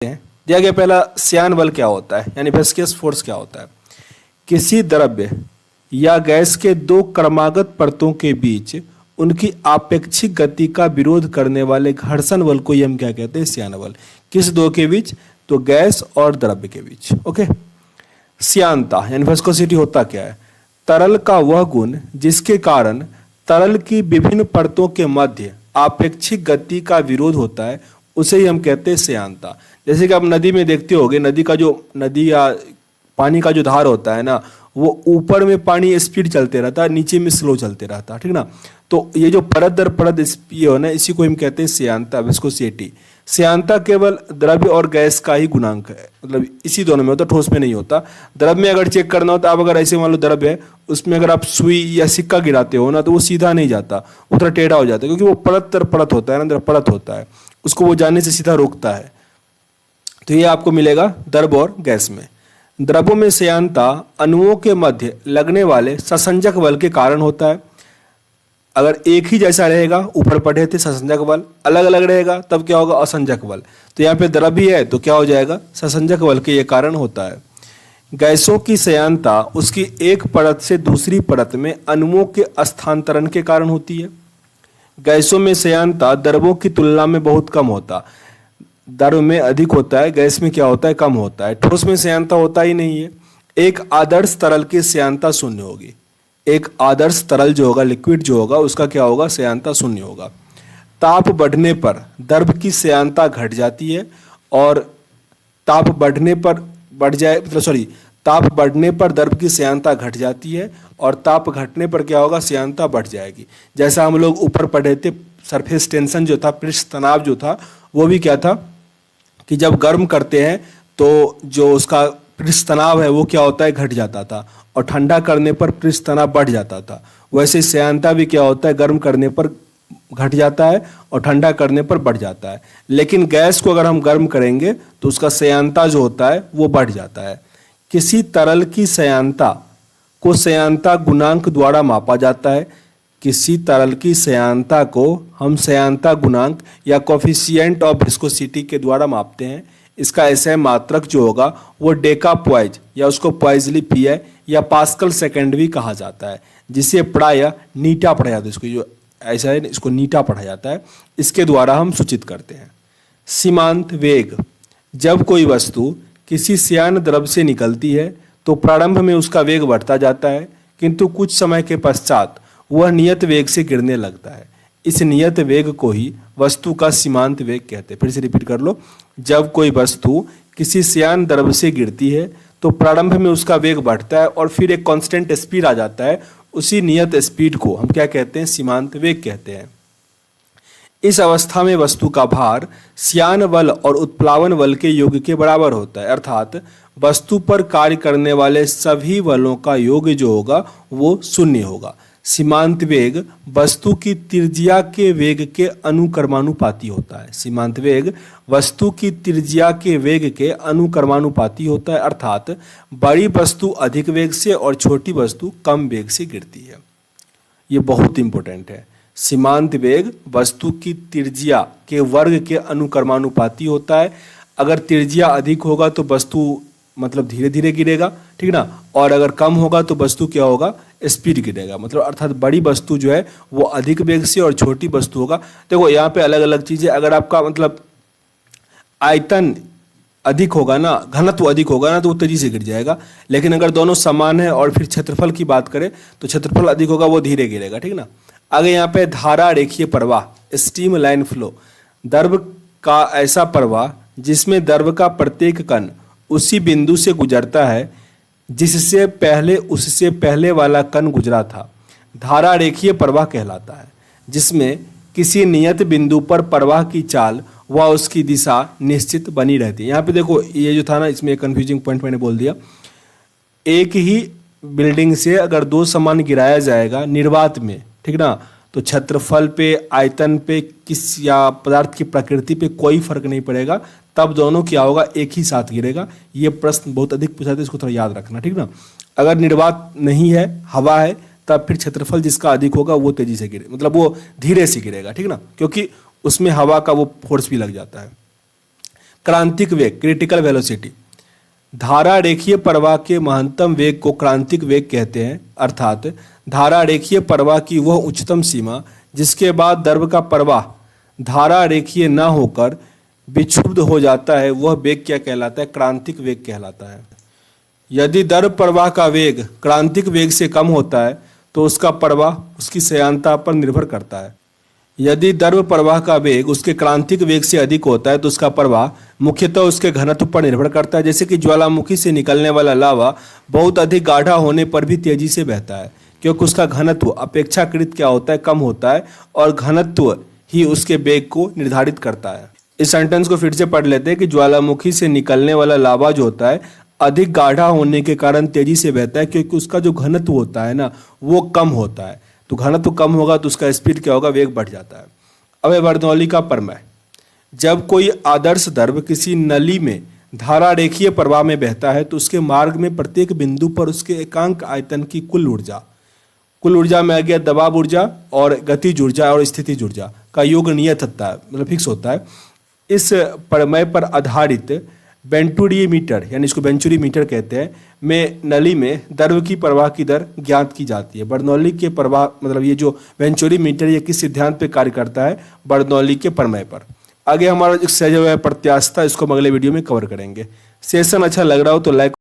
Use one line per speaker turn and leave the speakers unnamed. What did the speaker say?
हैं। दिया गया पहला श्यान बल क्या होता है यानी विस्कस फोर्स क्या होता है। किसी द्रव्य या गैस के दो क्रमागत परतों के बीच उनकी आपेक्षिक गति का विरोध करने वाले घर्षण बल को हम क्या कहते हैं, श्यान बल। किस दो के बीच, तो गैस और द्रव्य के बीच। ओके। श्यानता यानी विस्कोसिटी होता क्या है, तरल का वह गुण जिसके कारण तरल की विभिन्न परतों के मध्य आपेक्षिक गति का विरोध होता है, उसे ही हम कहते हैं श्यानता। जैसे कि आप नदी में देखते होगे, नदी या पानी का जो धार होता है ना, वो ऊपर में पानी स्पीड चलते रहता है, नीचे में स्लो चलते रहता है, ठीक ना। तो ये जो परत दर परत ये हो ना, इसी को हम कहते हैं श्यानता, विस्कोसिटी। श्यानता केवल द्रव्य और गैस का ही गुणांक है, मतलब इसी दोनों में होता, ठोस में नहीं होता। द्रव्य में अगर चेक करना हो तो आप अगर ऐसे मान लो द्रव्य है, उसमें अगर आप सुई या सिक्का गिराते हो ना, तो वो सीधा नहीं जाता, वो थोड़ा टेढ़ा हो जाता है, क्योंकि वो परत दर परत होता है, अंदर परत होता है, उसको वो जाने से सीधा रोकता है। तो ये आपको मिलेगा द्रव्य और गैस में। द्रव्यों में श्यानता अणुओं के मध्य लगने वाले ससंजक बल के कारण होता है। अगर एक ही जैसा रहेगा, ऊपर पढ़े थे ससंजक बल, अलग अलग रहेगा तब क्या होगा, असंजक बल। तो यहाँ पे द्रव्य है तो क्या हो जाएगा, ससंजक बल के ये कारण होता है। गैसों की श्यानता उसकी एक परत से दूसरी परत में अणुओं के स्थानांतरण के कारण होती है। गैसों में श्यानता द्रव्यों की तुलना में बहुत कम होता, द्रव्य में अधिक होता है, गैस में क्या होता है, कम होता है। ठोस में श्यानता होता ही नहीं है। एक आदर्श तरल की श्यानता शून्य होगी। एक आदर्श तरल जो होगा, लिक्विड जो होगा, उसका क्या होगा, श्यानता शून्य होगा। ताप बढ़ने पर द्रव्य की श्यानता घट जाती है और ताप बढ़ने पर ताप बढ़ने पर द्रव्य की श्यानता घट जाती है और ताप घटने पर क्या होगा, श्यानता बढ़ जाएगी। जैसा हम लोग ऊपर पढ़े थे, सरफेस टेंशन जो था, पृष्ठ तनाव जो था, वो भी क्या था कि जब गर्म करते हैं तो जो उसका पृष्ठ तनाव है वो क्या होता है, घट जाता था, और ठंडा करने पर पृष्ठ तनाव बढ़ जाता था। वैसे श्यानता भी क्या होता है, गर्म करने पर घट जाता है और ठंडा करने पर बढ़ जाता है। लेकिन गैस को अगर हम गर्म करेंगे तो उसका श्यानता जो होता है वो बढ़ जाता है। किसी तरल की श्यानता को श्यानता गुणांक द्वारा मापा जाता है। किसी तरल की श्यानता को हम श्यानता गुणांक या कोफिशिएंट ऑफ विस्कोसिटी के द्वारा मापते हैं। इसका ऐसे मात्रक जो होगा वो डेका पॉइज या उसको पॉइजली पीआई या पास्कल सेकेंड भी कहा जाता है, जिसे पढ़ा या नीटा पढ़ा जाता है। इसको जो ऐसा है इसको नीटा पढ़ा जाता है, इसके द्वारा हम सूचित करते हैं। सीमांत वेग, जब कोई वस्तु किसी श्यान द्रव्य से निकलती है तो प्रारंभ में उसका वेग बढ़ता जाता है, किंतु कुछ समय के पश्चात वह नियत वेग से गिरने लगता है। इस नियत वेग को ही वस्तु का सीमांत वेग कहते हैं। फिर से रिपीट कर लो, जब कोई वस्तु किसी श्यान द्रव्य से गिरती है तो प्रारंभ में उसका वेग बढ़ता है और फिर एक कांस्टेंट स्पीड आ जाता है। उसी नियत स्पीड को हम क्या कहते हैं, सीमांत वेग कहते हैं। इस अवस्था में वस्तु का भार श्यान बल और उत्प्लावन बल के योग के बराबर होता है, अर्थात वस्तु पर कार्य करने वाले सभी बलों का योग जो होगा वो शून्य होगा। सीमांत वेग वस्तु की त्रिज्या के वेग के अनुक्रमानुपाती होता है। सीमांत वेग वस्तु की त्रिज्या के वेग के अनुक्रमानुपाती होता है, अर्थात बड़ी वस्तु अधिक वेग से और छोटी वस्तु कम वेग से गिरती है। ये बहुत इंपॉर्टेंट है। सीमांत वेग वस्तु की त्रिज्या के वर्ग के अनुक्रमानुपाती होता है। अगर त्रिज्या अधिक होगा तो वस्तु मतलब धीरे धीरे गिरेगा, ठीक ना, और अगर कम होगा तो वस्तु क्या होगा, स्पीड गिरेगा। मतलब अर्थात बड़ी वस्तु जो है वो अधिक वेग से और छोटी वस्तु होगा। देखो यहाँ पे अलग अलग चीजें, अगर आपका मतलब आयतन अधिक होगा ना, घनत्व अधिक होगा ना, तो वो तेजी से गिर जाएगा। लेकिन अगर दोनों समान है और फिर क्षेत्रफल की बात करें तो क्षेत्रफल अधिक होगा, वो धीरे गिरेगा, ठीक ना। आगे यहाँ पे धारा रेखीय प्रवाह, स्ट्रीम लाइन फ्लो, द्रव्य का ऐसा प्रवाह जिसमें द्रव्य का प्रत्येक कण उसी बिंदु से गुजरता है जिससे पहले उससे पहले वाला कण गुजरा था, धारा रेखीय प्रवाह कहलाता है। जिसमें किसी नियत बिंदु पर प्रवाह की चाल व उसकी दिशा निश्चित बनी रहती है। यहाँ पे देखो ये जो था ना, इसमें एक कन्फ्यूजिंग पॉइंट मैंने बोल दिया। एक ही बिल्डिंग से अगर दो सामान गिराया जाएगा निर्वात में, ठीक ना, तो क्षेत्रफल पे, आयतन पे, किस या पदार्थ की प्रकृति पे कोई फर्क नहीं पड़ेगा, तब दोनों क्या होगा, एक ही साथ गिरेगा। ये प्रश्न बहुत अधिक पूछा था, इसको थोड़ा याद रखना, ठीक ना। अगर निर्वात नहीं है, हवा है, तब फिर क्षेत्रफल जिसका अधिक होगा वो तेजी से गिरे, मतलब वो धीरे से गिरेगा, ठीक ना, क्योंकि उसमें हवा का वो फोर्स भी लग जाता है। क्रांतिक वेग, क्रिटिकल वेलोसिटी। धारा रेखीय प्रवाह के महत्तम वेग को क्रांतिक वेग कहते हैं, अर्थात धारा रेखीय प्रवाह की वह उच्चतम सीमा जिसके बाद द्रव का प्रवाह धारा रेखीय न होकर विक्षुब्ध हो जाता है, वह वेग क्या कहलाता है? क्रांतिक वेग कहलाता है। यदि द्रव प्रवाह का वेग क्रांतिक वेग से कम होता है तो उसका प्रवाह उसकी श्यानता पर निर्भर करता है। यदि द्रव प्रवाह का वेग उसके क्रांतिक वेग से अधिक होता है तो उसका प्रवाह मुख्यतः उसके घनत्व पर निर्भर करता है। जैसे कि ज्वालामुखी से निकलने वाला लावा बहुत अधिक गाढ़ा होने पर भी तेजी से बहता है, क्योंकि उसका घनत्व अपेक्षाकृत क्या होता है? कम होता है, और घनत्व ही उसके वेग को निर्धारित करता है। इस सेंटेंस को फिर से पढ़ लेते हैं कि ज्वालामुखी से निकलने वाला लावा जो होता है अधिक गाढ़ा होने के कारण तेजी से बहता है, क्योंकि उसका जो घनत्व होता है ना वो कम होता है। तो घनत्व कम होगा तो उसका स्पीड क्या होगा? वेग बढ़ जाता है। अब है बर्नौली का प्रमेय। जब कोई आदर्श द्रव किसी नली में धारा रेखीय प्रवाह में बहता है तो उसके मार्ग में प्रत्येक बिंदु पर उसके एकांक आयतन की कुल ऊर्जा में आ गया दबाव ऊर्जा और गतिज ऊर्जा और स्थितिज ऊर्जा का योग नियत होता है, मतलब फिक्स होता है। इस प्रमेय पर आधारित वेंटुरियोमीटर, यानी इसको वेंचुरीमीटर कहते हैं, में नली में द्रव की प्रवाह की दर ज्ञात की जाती है। बर्नौली के प्रवाह, मतलब ये जो वेंचुरीमीटर ये किस सिद्धांत पे कार्य करता है? बर्नौली के प्रमेय पर। आगे हमारा जो है प्रत्यास्थता, इसको हम अगले वीडियो में कवर करेंगे। सेशन अच्छा लग रहा हो तो लाइक